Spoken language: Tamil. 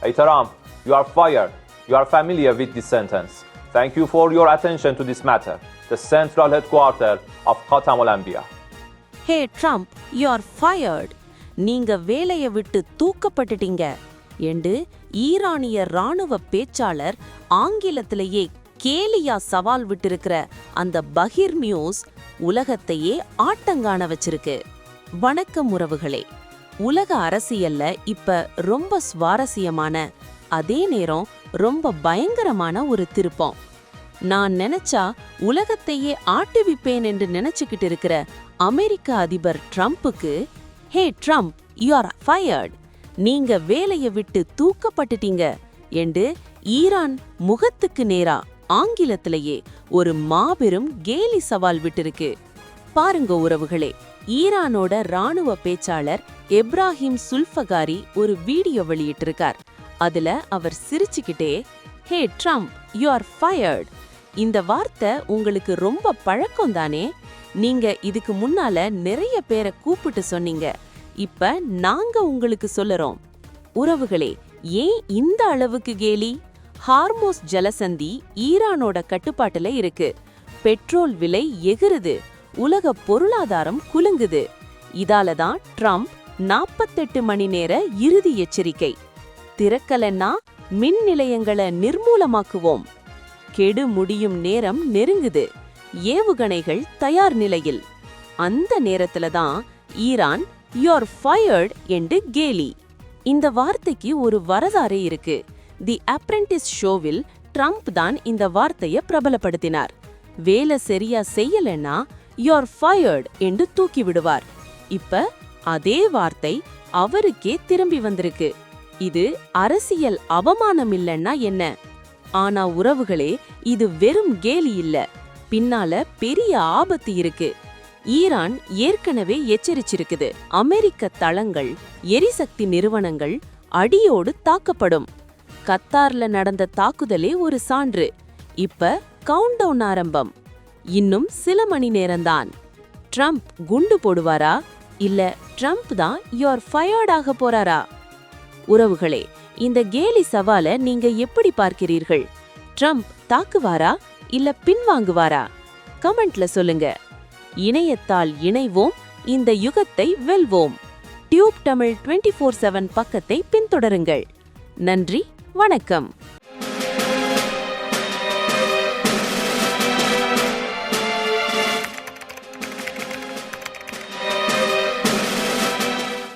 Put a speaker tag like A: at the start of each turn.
A: Hey Trump, you are fired. You are familiar with this sentence. Thank you for your attention to this matter. The central headquarters of Khatam al-Anbiya.
B: Hey Trump, you are fired. நீங்க வேலையை விட்டு தூக்கப்பட்டுட்டீங்க என்று ஈரானிய ராணுவ பேச்சாளர் ஆங்கிலத்திலேயே கேலியா சவால் விட்டிருக்கிற அந்த பகிர் நியூஸ் உலகத்தையே ஆட்டங்காண வச்சிருக்கு. வணக்கம் உறவுகளே. உலக அரசியல்ல இப்ப ரொம்ப சுவாரஸ்யமான அதே நேரம் ரொம்ப பயங்கரமான ஒரு திருப்பம். நான் நினைச்சா உலகத்தையே ஆட்டுவிப்பேன் என்று நினைச்சுக்கிட்டு இருக்கிற அமெரிக்க அதிபர் ட்ரம்புக்கு ஹே ட்ரம்ப், யூ ஆர் ஃபயர்ட், நீங்க வேலையை விட்டு தூக்கப்பட்டுட்டீங்க என்று ஈரான் முகத்துக்கு நேரா ஆங்கிலத்திலேயே ஒரு மாபெரும் கேலி சவால் விட்டிருக்கு. பாருங்க உறவுகளே, ஈரானோட ராணுவ பேச்சாளர் எப்ராஹிம் சுல்ஃபகாரி ஒரு வீடியோ வெளியிட்டிருக்கார். அதுல அவர் சிரிச்சுக்கிட்டே ஹே ட்ரம்ப், யூ ஆர் ஃபயர்ட், இந்த வார்த்தை உங்களுக்கு ரொம்ப பழக்கம் தானே, நீங்க இதுக்கு முன்னால நிறைய பேரை கூப்பிட்டு சொன்னீங்க, இப்ப நாங்க உங்களுக்கு சொல்லறோம். உறவுகளே, ஏன் இந்த அளவுக்கு கேலி? ஹார்மோஸ் ஜலசந்தி ஈரானோட கட்டுப்பாட்டுல இருக்கு. பெட்ரோல் விலை எகிறுது, உலக பொருளாதாரம் குலுங்குது. இதாலதான் ட்ரம்ப் 48 மணி நேர இறுதி எச்சரிக்கை. திறக்கலன்னா மின் நிலையங்களை நிர்மூலமாக்குவோம், கெடு முடியும் நேரம் நெருங்குது, ஏவுகணைகள் தயார் நிலையில். அந்த நேரத்துல தான் ஈரான் யூஆர் ஃபயர்ட் என்று கேலி. இந்த வார்த்தைக்கு ஒரு வரலாறே இருக்கு. தி அப்ரெண்டிஸ் ஷோவில் ட்ரம்ப் தான் இந்த வார்த்தையை பிரபலப்படுத்தினார். வேலை சரியா செய்யலன்னா யூஆர் ஃபயர்ட் என்று தூக்கி விடுவார். இப்ப அதே வார்த்தை அவருக்கே திரும்பி வந்திருக்கு. இது அரசியல் அவமானம் இல்லைன்னா என்ன? ஆனா உறவுகளே, இது வெறும் கேலி இல்ல, பின்னால பெரிய ஆபத்து இருக்கு. ஈரான் ஏற்கனவே எச்சரிச்சிருக்குது, அமெரிக்க தளங்கள், எரிசக்தி நிறுவனங்கள் அடியோடு தாக்கப்படும். கத்தார்ல நடந்த தாக்குதலே ஒரு சான்று. இப்ப கவுண்டவுன் ஆரம்பம். இன்னும் சில மணி நேரம்தான். ட்ரம்ப் குண்டு போடுவாரா, இல்ல ட்ரம்ப் தான் யூஆர் ஃபயர்ட் ஆக போறாரா? உறவுகளே, இந்த கேலி சவாலை நீங்க எப்படி பார்க்கிறீர்கள்? ட்ரம்ப் தாக்குவாரா இல்ல பின்வாங்குவாரா? கமெண்ட்ல சொல்லுங்க. இணையத்தால் இணைவோம், இந்த யுகத்தை வெல்வோம். டியூப் தமிழ் 24/7 பக்கத்தை பின்தொடருங்கள். நன்றி, வணக்கம்.